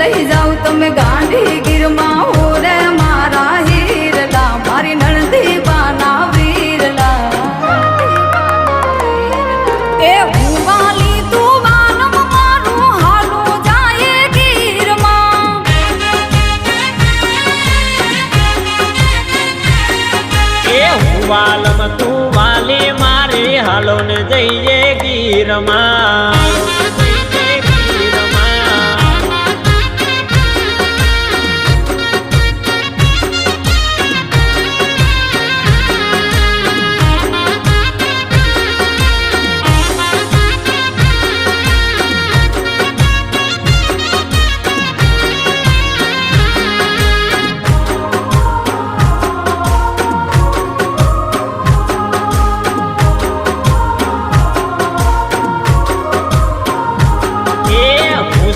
લઈ જાવ તમે ગાંધી ગીરમાં હો રે મારા હીરલા મારી નણંદી બાના વીરલા એ હુવાલી તું વાનમ મારું હાલું જાય ગીરમાં એ હુવાલમ તું વાલી મારી હાલો ને જઈએ ગીરમાં